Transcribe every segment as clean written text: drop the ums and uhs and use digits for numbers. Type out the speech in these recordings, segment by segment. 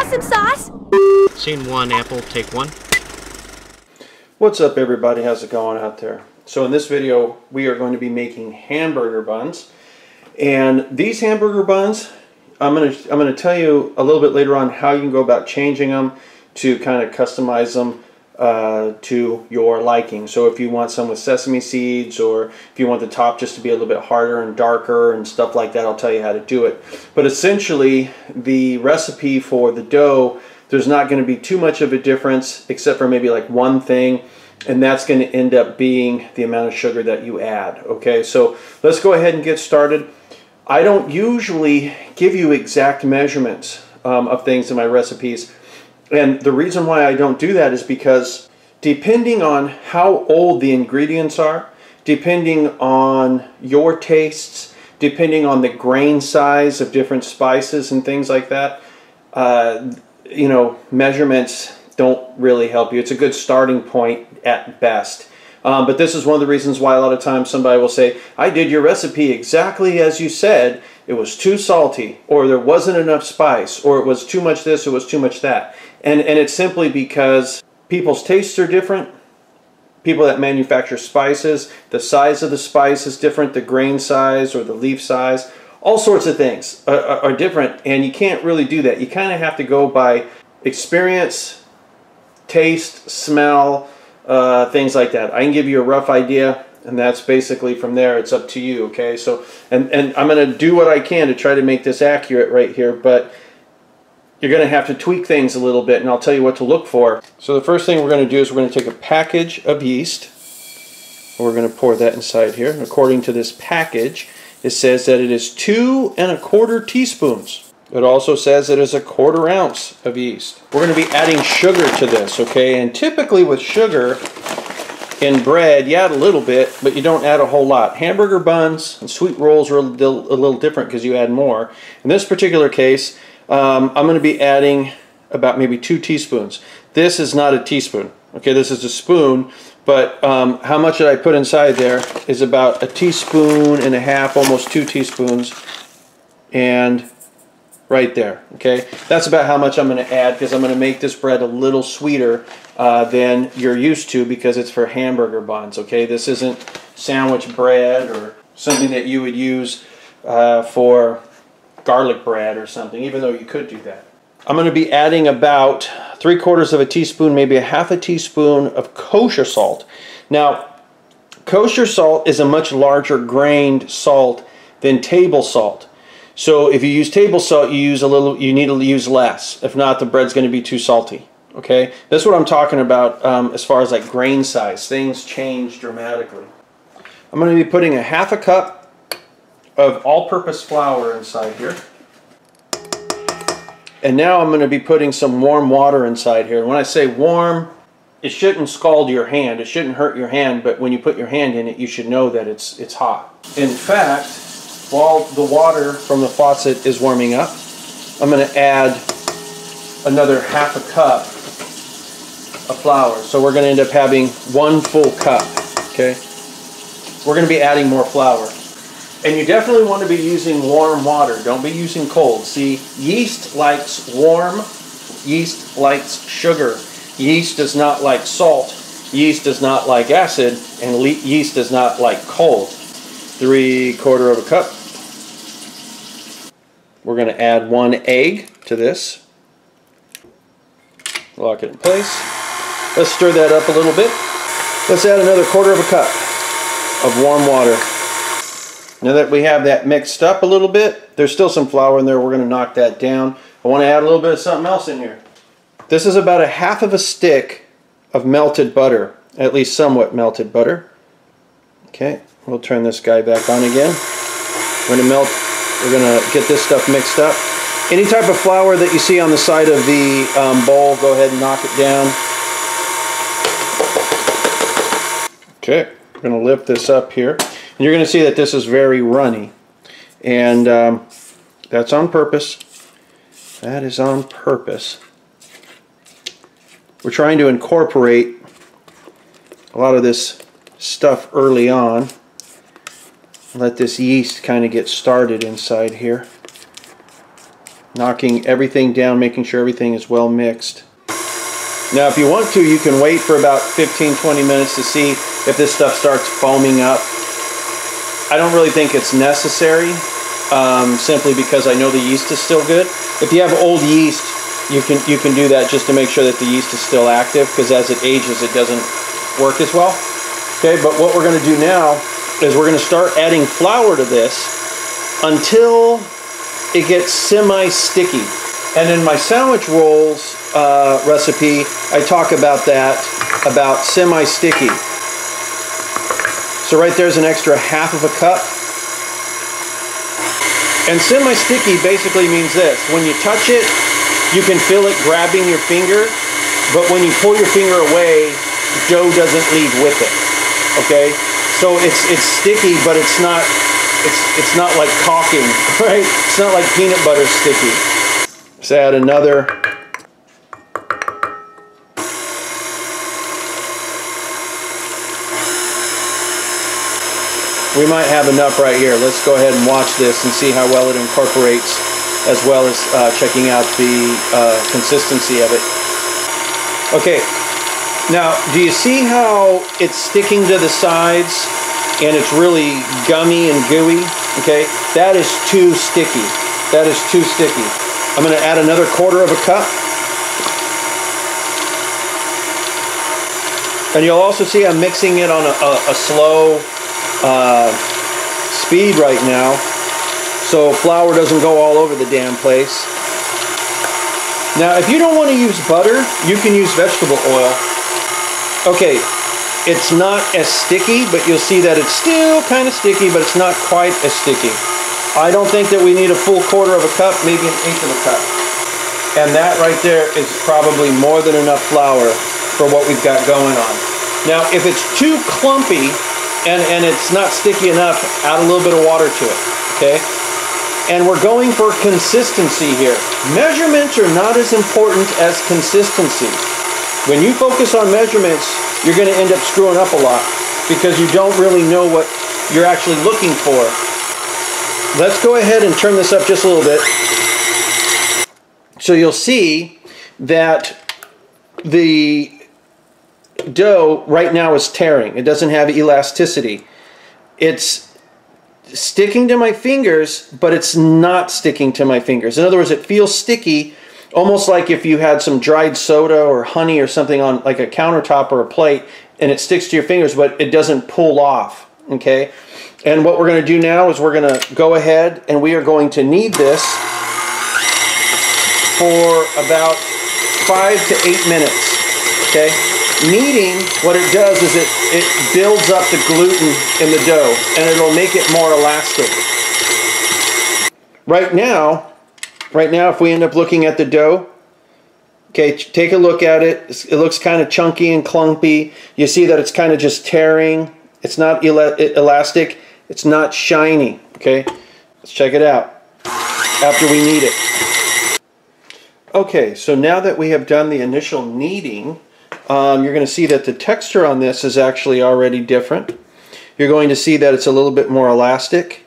want some sauce? Scene 1, Apple, take 1. What's up everybody, how's it going out there? So in this video we are going to be making hamburger buns, and these hamburger buns I'm going to tell you a little bit later on how you can go about changing them to kind of customize them to your liking. So if you want some with sesame seeds, or if you want the top just to be a little bit harder and darker and stuff like that, I'll tell you how to do it. But essentially the recipe for the dough, there's not going to be too much of a difference except for maybe like one thing, and that's going to end up being the amount of sugar that you add. Okay, so let's go ahead and get started. I don't usually give you exact measurements of things in my recipes, and the reason why I don't do that is because depending on how old the ingredients are, depending on your tastes, depending on the grain size of different spices and things like that, you know, measurements don't really help you. It's a good starting point at best. But this is one of the reasons why a lot of times somebody will say, I did your recipe exactly as you said, it was too salty, or there wasn't enough spice, or it was too much this, it was too much that. And it's simply because people's tastes are different. People that manufacture spices, the size of the spice is different, the grain size or the leaf size, all sorts of things are different, and you can't really do that. You kind of have to go by experience, taste, smell, things like that. I can give you a rough idea, and that's basically from there. It's up to you, okay? So, and I'm going to do what I can to try to make this accurate right here, but you're going to have to tweak things a little bit, and I'll tell you what to look for. So the first thing we're going to do is we're going to take a package of yeast, and we're going to pour that inside here. And according to this package, it says that it is 2 1/4 teaspoons. It also says it is 1/4 ounce of yeast. We're going to be adding sugar to this, okay? And typically with sugar in bread, you add a little bit, but you don't add a whole lot. Hamburger buns and sweet rolls are a little different because you add more. In this particular case, I'm going to be adding about maybe 2 teaspoons. This is not a teaspoon, okay? This is a spoon, but how much that I put inside there is about 1.5 teaspoons, almost 2 teaspoons, and right there, okay? That's about how much I'm going to add, because I'm going to make this bread a little sweeter than you're used to, because it's for hamburger buns, okay? This isn't sandwich bread or something that you would use for garlic bread or something, even though you could do that. I'm going to be adding about 3/4 teaspoon, maybe 1/2 teaspoon of kosher salt. Now, kosher salt is a much larger grained salt than table salt. So if you use table salt, you need to use less. If not, the bread's going to be too salty. Okay, that's what I'm talking about as far as like grain size. Things change dramatically. I'm going to be putting 1/2 cup of all-purpose flour inside here. And now I'm going to be putting some warm water inside here. And when I say warm, it shouldn't scald your hand. It shouldn't hurt your hand, but when you put your hand in it, you should know that it's hot. In fact, while the water from the faucet is warming up, I'm going to add another 1/2 cup of flour. So we're going to end up having 1 full cup, okay? We're going to be adding more flour. And you definitely want to be using warm water. Don't be using cold. See, yeast likes warm. Yeast likes sugar. Yeast does not like salt. Yeast does not like acid. And yeast does not like cold. 3/4 cup. We're going to add 1 egg to this. Lock it in place. Let's stir that up a little bit. Let's add another 1/4 cup of warm water. Now that we have that mixed up a little bit, there's still some flour in there. We're going to knock that down. I want to add a little bit of something else in here. This is about 1/2 stick of melted butter, at least somewhat melted butter. Okay, we'll turn this guy back on again. We're going to get this stuff mixed up. Any type of flour that you see on the side of the bowl, go ahead and knock it down. Okay, we're going to lift this up here. And you're going to see that this is very runny. And that's on purpose. That is on purpose. We're trying to incorporate a lot of this stuff early on. Let this yeast kind of get started inside here. knocking everything down, making sure everything is well mixed. Now if you want to, you can wait for about 15-20 minutes to see if this stuff starts foaming up. I don't really think it's necessary, simply because I know the yeast is still good. If you have old yeast, you can do that just to make sure that the yeast is still active, because as it ages it doesn't work as well. Okay, but what we're going to do now is we're going to start adding flour to this until it gets semi-sticky. And in my sandwich rolls recipe, I talk about that, about semi-sticky. So right there's an extra half of a cup. And semi-sticky basically means this: when you touch it, you can feel it grabbing your finger, but when you pull your finger away, dough doesn't leave with it. Okay? So it's sticky, but it's not like caulking, right? It's not like peanut butter sticky. Let's add another. We might have enough right here. Let's go ahead and watch this and see how well it incorporates, as well as checking out the consistency of it. Okay, now do you see how it's sticking to the sides and it's really gummy and gooey? Okay, that is too sticky. That is too sticky. I'm going to add another quarter of a cup. And you'll also see I'm mixing it on a slow speed right now, so flour doesn't go all over the damn place. Now if you don't want to use butter, you can use vegetable oil. Okay, it's not as sticky, but you'll see that it's still kind of sticky, but it's not quite as sticky. I don't think that we need a full quarter of a cup, maybe 1/8 of a cup. And that right there is probably more than enough flour for what we've got going on. Now if it's too clumpy and it's not sticky enough, add a little bit of water to it, okay? And we're going for consistency here. Measurements are not as important as consistency. When you focus on measurements, you're going to end up screwing up a lot because you don't really know what you're actually looking for. Let's go ahead and turn this up just a little bit. So you'll see that the dough right now is tearing. It doesn't have elasticity. It's sticking to my fingers, but it's not sticking to my fingers. In other words, it feels sticky, almost like if you had some dried soda or honey or something on like a countertop or a plate, and it sticks to your fingers, but it doesn't pull off, okay? And what we're going to do now is we're going to go ahead and we are going to knead this for about 5 to 8 minutes, okay? Kneading, what it does is it builds up the gluten in the dough and it'll make it more elastic. Right now if we end up looking at the dough, okay, take a look at it. It looks kind of chunky and clumpy. You see that it's kind of just tearing. It's not elastic. It's not shiny, okay? Let's check it out after we knead it. Okay, so now that we have done the initial kneading, you're going to see that the texture on this is actually already different. You're going to see that it's a little bit more elastic.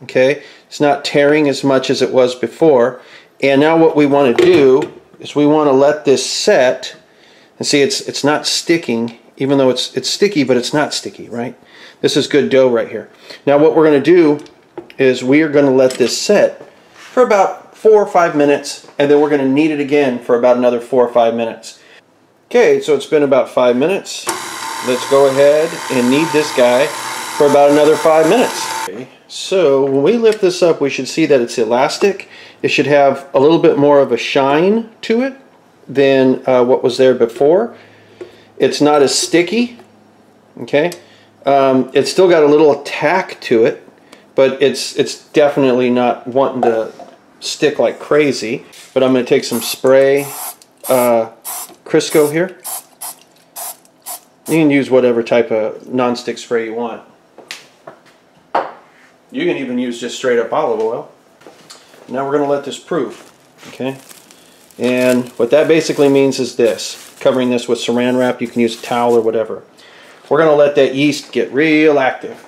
Okay, it's not tearing as much as it was before. And now what we want to do is we want to let this set. And see, it's not sticking, even though it's sticky, but it's not sticky, right? This is good dough right here. Now what we're going to do is we are going to let this set for about 4 or 5 minutes, and then we're going to knead it again for about another 4 or 5 minutes. Okay, so it's been about 5 minutes. Let's go ahead and knead this guy for about another 5 minutes. Okay, so when we lift this up, we should see that it's elastic. It should have a little bit more of a shine to it than what was there before. It's not as sticky. Okay, it's still got a little attack to it, but it's definitely not wanting to stick like crazy. But I'm going to take some spray Crisco here. You can use whatever type of non-stick spray you want. You can even use just straight up olive oil. Now we're going to let this proof. Okay, and what that basically means is this: covering this with saran wrap. You can use a towel or whatever. We're going to let that yeast get real active.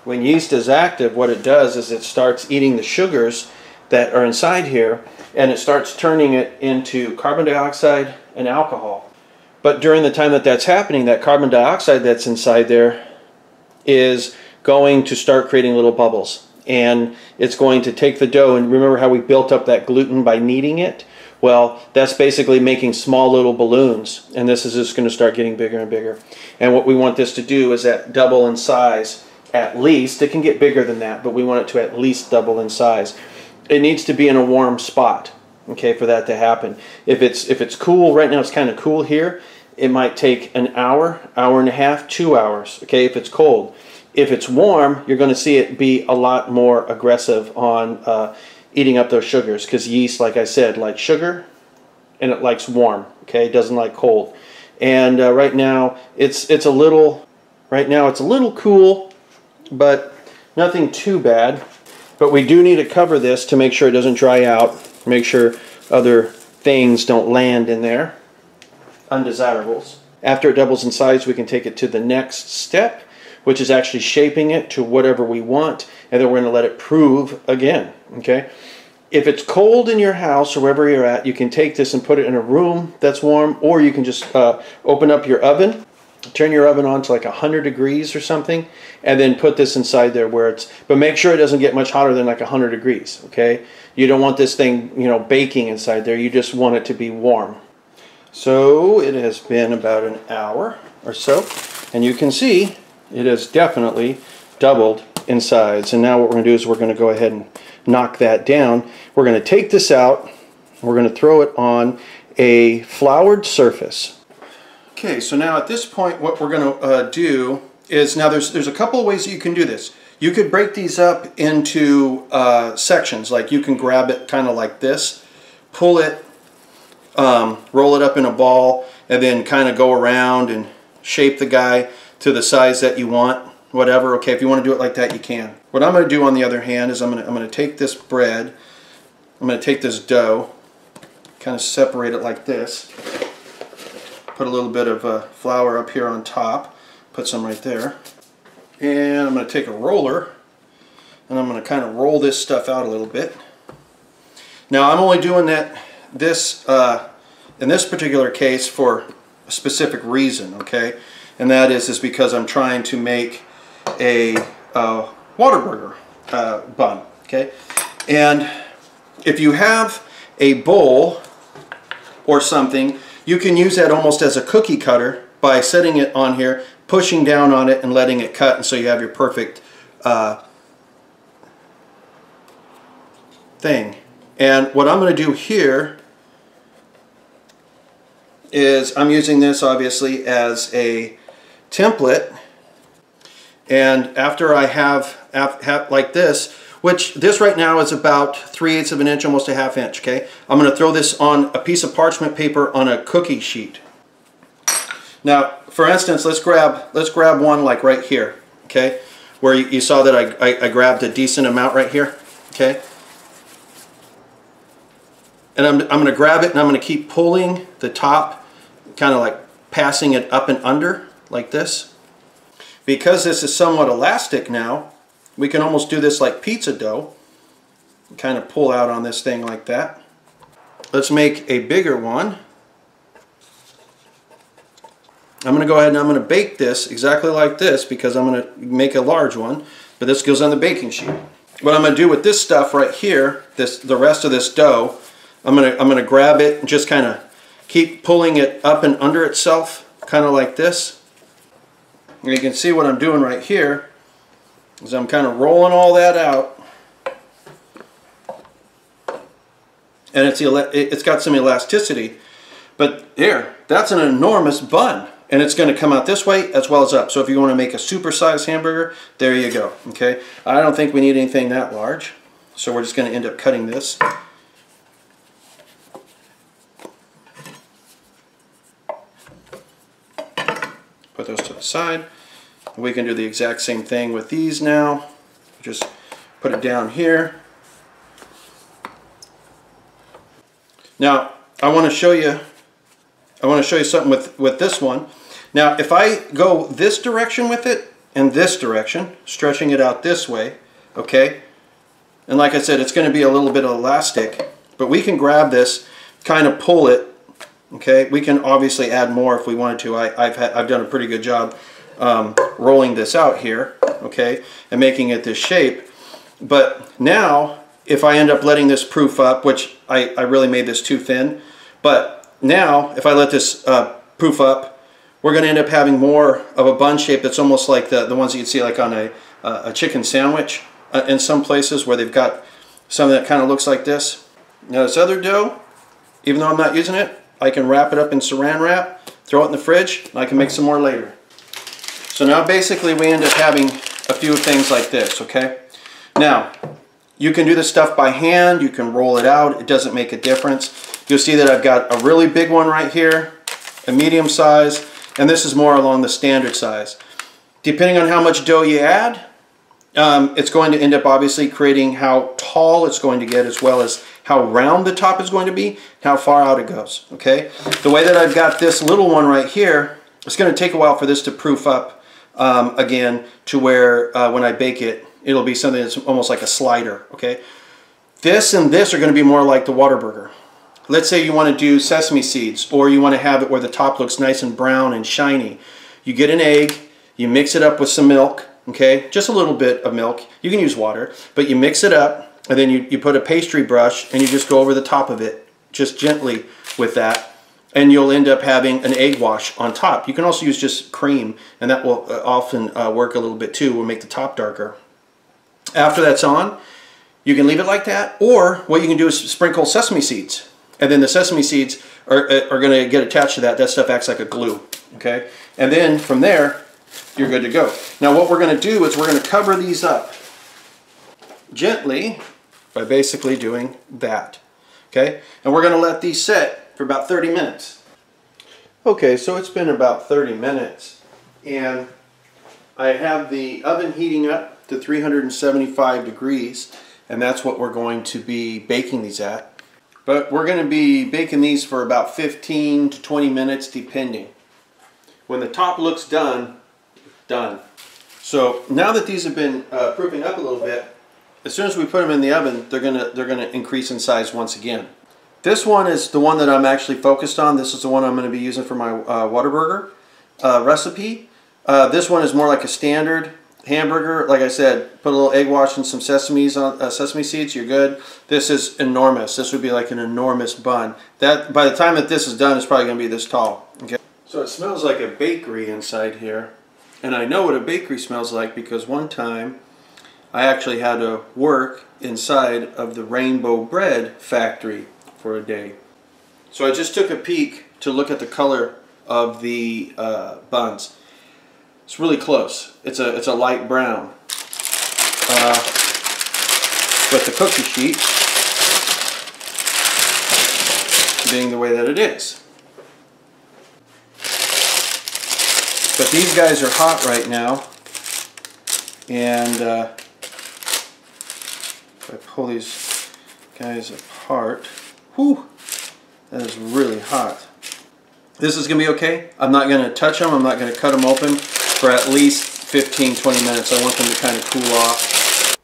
When yeast is active, what it does is it starts eating the sugars that are inside here, and it starts turning it into carbon dioxide and alcohol. But during the time that that's happening, that carbon dioxide that's inside there is going to start creating little bubbles. And it's going to take the dough, and remember how we built up that gluten by kneading it? Well, that's basically making small little balloons, and this is just going to start getting bigger and bigger. And what we want this to do is at double in size at least. It can get bigger than that, but we want it to at least double in size. It needs to be in a warm spot, okay, for that to happen. If it's cool, right now it's kind of cool here, it might take an hour, hour and a half, 2 hours, okay, if it's cold. If it's warm, you're going to see it be a lot more aggressive on eating up those sugars, because yeast, like I said, likes sugar and it likes warm, okay, it doesn't like cold. And right now it's a little cool, but nothing too bad. But we do need to cover this to make sure it doesn't dry out, make sure other things don't land in there, undesirables. After it doubles in size, we can take it to the next step, which is actually shaping it to whatever we want, and then we're going to let it prove again, okay? If it's cold in your house or wherever you're at, you can take this and put it in a room that's warm, or you can just open up your oven, turn your oven on to like 100 degrees or something, and then put this inside there where it's, but make sure it doesn't get much hotter than like 100 degrees, okay? You don't want this thing, you know, baking inside there. You just want it to be warm. So it has been about an hour or so, and you can see it has definitely doubled in size. And now what we're going to do is we're going to go ahead and knock that down. We're going to take this out. We're going to throw it on a floured surface. Okay, so now at this point what we're going to do is, now there's a couple of ways that you can do this. You could break these up into sections. Like you can grab it kind of like this, pull it, roll it up in a ball, and then kind of go around and shape the guy to the size that you want, whatever. Okay, if you want to do it like that, you can. What I'm going to do on the other hand is I'm going to take this bread, I'm going to take this dough, kind of separate it like this, put a little bit of flour up here on top, put some right there, and I'm going to take a roller and I'm going to kind of roll this stuff out a little bit. Now I'm only doing this in this particular case for a specific reason, okay? And that is because I'm trying to make a Whataburger bun, okay? And if you have a bowl or something, you can use that almost as a cookie cutter by setting it on here, pushing down on it and letting it cut, and so you have your perfect thing. And what I'm going to do here is I'm using this obviously as a template, and after I have like this, which this right now is about 3/8 of an inch, almost a ½ inch, okay? I'm going to throw this on a piece of parchment paper on a cookie sheet. Now, for instance, let's grab one like right here, okay? Where you saw that I grabbed a decent amount right here, okay? And I'm going to grab it and I'm going to keep pulling the top, kind of like passing it up and under like this. Because this is somewhat elastic now, we can almost do this like pizza dough. Kind of pull out on this thing like that. Let's make a bigger one. I'm going to go ahead and I'm going to bake this exactly like this because I'm going to make a large one, but this goes on the baking sheet. What I'm going to do with this stuff right here, the rest of this dough, I'm going to grab it and just kind of keep pulling it up and under itself, kind of like this. And you can see what I'm doing right here is I'm kind of rolling all that out, and it's got some elasticity. But here, that's an enormous bun, and it's going to come out this way as well as up. So if you want to make a super-sized hamburger, there you go. Okay, I don't think we need anything that large, so we're just going to end up cutting this. Put those to the side. We can do the exact same thing with these now. Just put it down here. Now I want to show you something with this one. Now if I go this direction with it and this direction, stretching it out this way, okay, And like I said, it's going to be a little bit elastic, but we can grab this, kind of pull it. Okay, we can obviously add more if we wanted to. I've done a pretty good job rolling this out here, okay, and making it this shape. But now, if I end up letting this proof up, which I really made this too thin, but now if I let this proof up, we're going to end up having more of a bun shape that's almost like the ones that you see like on a chicken sandwich in some places where they've got something that kind of looks like this. Now this other dough, even though I'm not using it, I can wrap it up in saran wrap, throw it in the fridge, and I can make some more later. So now basically we end up having a few things like this, okay? Now, you can do this stuff by hand, you can roll it out, it doesn't make a difference. You'll see that I've got a really big one right here, a medium size, and this is more along the standard size. Depending on how much dough you add, it's going to end up obviously creating how tall it's going to get, as well as how round the top is going to be, how far out it goes, okay? The way that I've got this little one right here, it's going to take a while for this to proof up again to where when I bake it, it'll be something that's almost like a slider, okay? This and this are going to be more like the Whataburger. Let's say you want to do sesame seeds, or you want to have it where the top looks nice and brown and shiny. You get an egg, you mix it up with some milk, okay? Just a little bit of milk. You can use water, but you mix it up, and then you put a pastry brush and you just go over the top of it, just gently with that, and you'll end up having an egg wash on top. You can also use just cream, and that will often work a little bit too, will make the top darker. After that's on, you can leave it like that, or what you can do is sprinkle sesame seeds, and then the sesame seeds are going to get attached to that. That stuff acts like a glue, okay? And then from there, you're good to go. Now what we're going to do is we're going to cover these up gently by basically doing that, okay? And we're going to let these set for about 30 minutes. Okay, so it's been about 30 minutes, and I have the oven heating up to 375 degrees, and that's what we're going to be baking these at. But we're going to be baking these for about 15 to 20 minutes depending. When the top looks done. So now that these have been proofing up a little bit, as soon as we put them in the oven, they're gonna increase in size once again. This one is the one that I'm actually focused on. This is the one I'm going to be using for my Whataburger recipe. This one is more like a standard hamburger. Like I said, put a little egg wash and some sesame seeds, you're good. This is enormous. This would be like an enormous bun. That by the time that this is done, it's probably going to be this tall. Okay. So it smells like a bakery inside here, and I know what a bakery smells like because one time I actually had to work inside of the Rainbow Bread factory for a day. So I just took a peek to look at the color of the buns. It's really close. It's a light brown. But the cookie sheet being the way that it is. But these guys are hot right now, and if I pull these guys apart, whew, that is really hot. This is going to be okay. I'm not going to touch them. I'm not going to cut them open for at least 15-20 minutes. I want them to kind of cool off.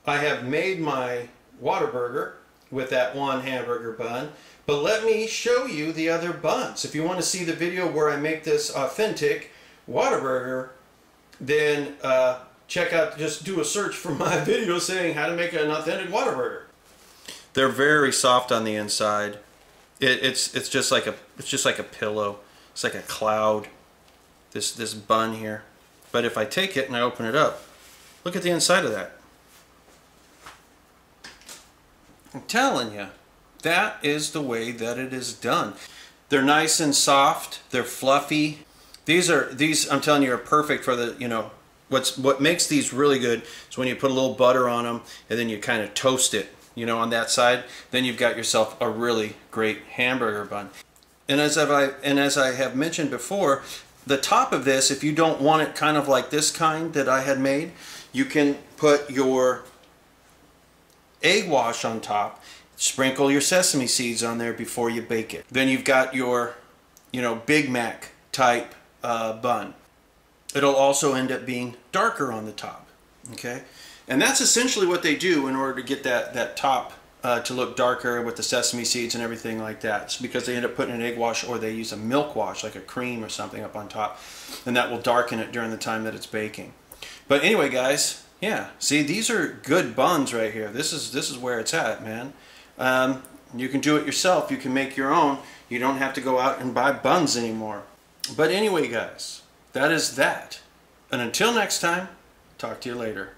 I have made my Whataburger with that one hamburger bun, but let me show you the other buns. If you want to see the video where I make this authentic Whataburger, then check out, just do a search for my video saying how to make an authentic Whataburger. They're very soft on the inside. It's just like a pillow. It's like a cloud. This bun here. But if I take it and I open it up, look at the inside of that. I'm telling you, that is the way that it is done. They're nice and soft. They're fluffy. These I'm telling you are perfect for the, you know, what makes these really good is when you put a little butter on them and then you kind of toast it, you know, on that side. Then you've got yourself a really great hamburger bun. And as I have mentioned before, the top of this, if you don't want it kind of like this kind that I had made, you can put your egg wash on top, sprinkle your sesame seeds on there before you bake it. Then you've got your, you know, Big Mac type bun. It'll also end up being darker on the top, okay? And that's essentially what they do in order to get that top to look darker with the sesame seeds and everything like that. It's because they end up putting an egg wash, or they use a milk wash, like a cream or something up on top, and that will darken it during the time that it's baking. But anyway, guys, yeah, see, these are good buns right here. This is where it's at, man. You can do it yourself. You can make your own. You don't have to go out and buy buns anymore. But anyway, guys, that is that. And until next time, talk to you later.